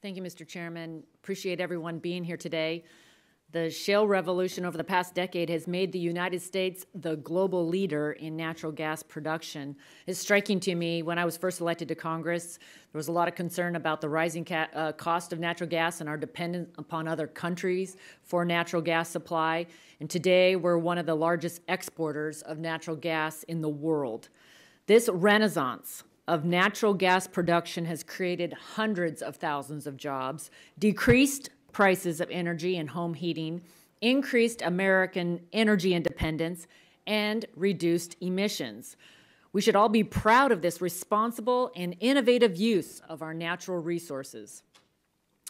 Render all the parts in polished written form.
Thank you, Mr. Chairman. Appreciate everyone being here today. The shale revolution over the past decade has made the United States the global leader in natural gas production. It's striking to me, when I was first elected to Congress, there was a lot of concern about the rising cost of natural gas and our dependence upon other countries for natural gas supply. And today, we're one of the largest exporters of natural gas in the world. This renaissance of natural gas production has created hundreds of thousands of jobs, decreased prices of energy and home heating, increased American energy independence, and reduced emissions. We should all be proud of this responsible and innovative use of our natural resources.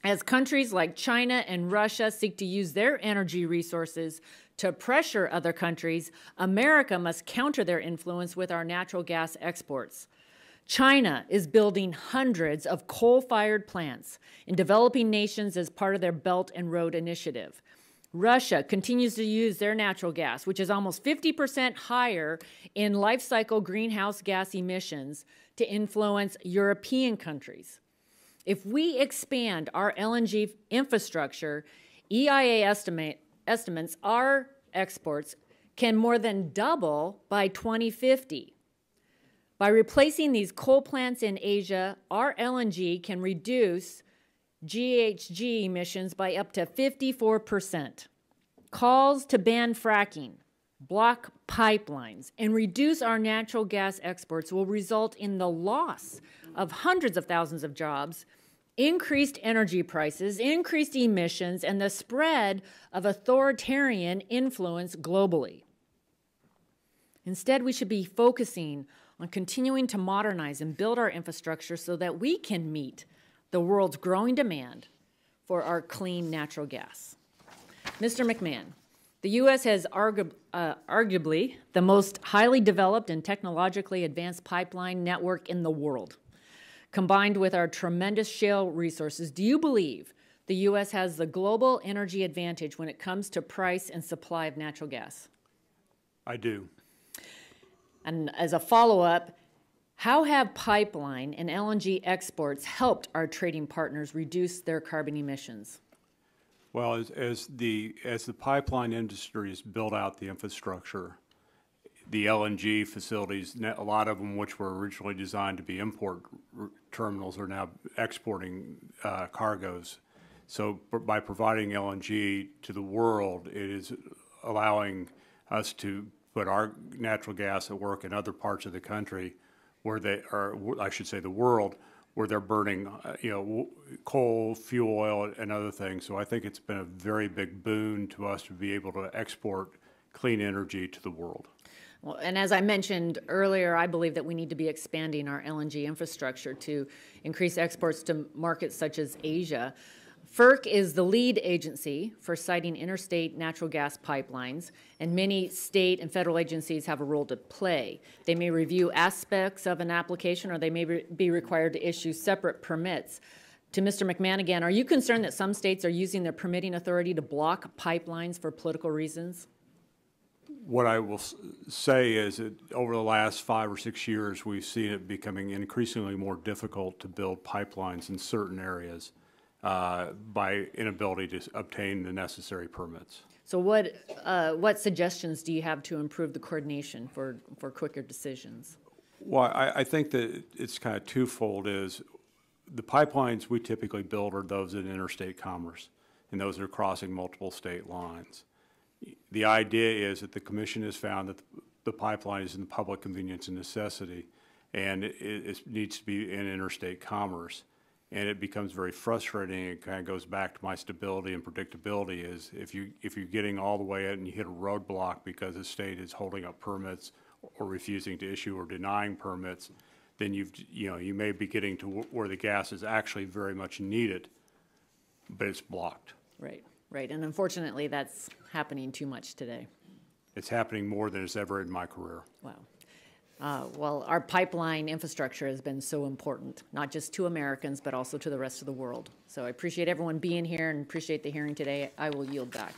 As countries like China and Russia seek to use their energy resources to pressure other countries, America must counter their influence with our natural gas exports. China is building hundreds of coal-fired plants in developing nations as part of their Belt and Road Initiative. Russia continues to use their natural gas, which is almost 50% higher in life cycle greenhouse gas emissions, to influence European countries. If we expand our LNG infrastructure, EIA estimates our exports can more than double by 2050. By replacing these coal plants in Asia, our LNG can reduce GHG emissions by up to 54%. Calls to ban fracking, block pipelines, and reduce our natural gas exports will result in the loss of hundreds of thousands of jobs, increased energy prices, increased emissions, and the spread of authoritarian influence globally. Instead, we should be focusing on continuing to modernize and build our infrastructure so that we can meet the world's growing demand for our clean natural gas. Mr. McMahon, the U.S. has arguably the most highly developed and technologically advanced pipeline network in the world. Combined with our tremendous shale resources, do you believe the U.S. has the global energy advantage when it comes to price and supply of natural gas? I do. And as a follow-up, how have pipeline and LNG exports helped our trading partners reduce their carbon emissions? Well, as the pipeline industry has built out the infrastructure, the LNG facilities, a lot of them which were originally designed to be import terminals, are now exporting cargoes. So by providing LNG to the world, it is allowing us to put our natural gas at work in other parts of the country where they are, I should say the world, where they're burning, coal, fuel oil, and other things. So I think it's been a very big boon to us to be able to export clean energy to the world. Well, and as I mentioned earlier, I believe that we need to be expanding our LNG infrastructure to increase exports to markets such as Asia. FERC is the lead agency for siting interstate natural gas pipelines, and many state and federal agencies have a role to play. They may review aspects of an application, or they may be required to issue separate permits. To Mr. McMahon again, are you concerned that some states are using their permitting authority to block pipelines for political reasons? What I will say is that over the last 5 or 6 years, we've seen it becoming increasingly more difficult to build pipelines in certain areas by inability to obtain the necessary permits. So what suggestions do you have to improve the coordination for quicker decisions? Well, I think that it's kind of twofold. Is the pipelines we typically build are those in interstate commerce, and those are crossing multiple state lines. The idea is that the Commission has found that the pipeline is in the public convenience and necessity, and it needs to be in interstate commerce. And it becomes very frustrating. It kind of goes back to my stability and predictability. Is if you're getting all the way in and you hit a roadblock because the state is holding up permits or refusing to issue or denying permits, then you may be getting to where the gas is actually very much needed, but it's blocked. Right, right, and unfortunately, that's happening too much today. It's happening more than it's ever in my career. Wow. Well, our pipeline infrastructure has been so important, not just to Americans, but also to the rest of the world. So I appreciate everyone being here and appreciate the hearing today. I will yield back.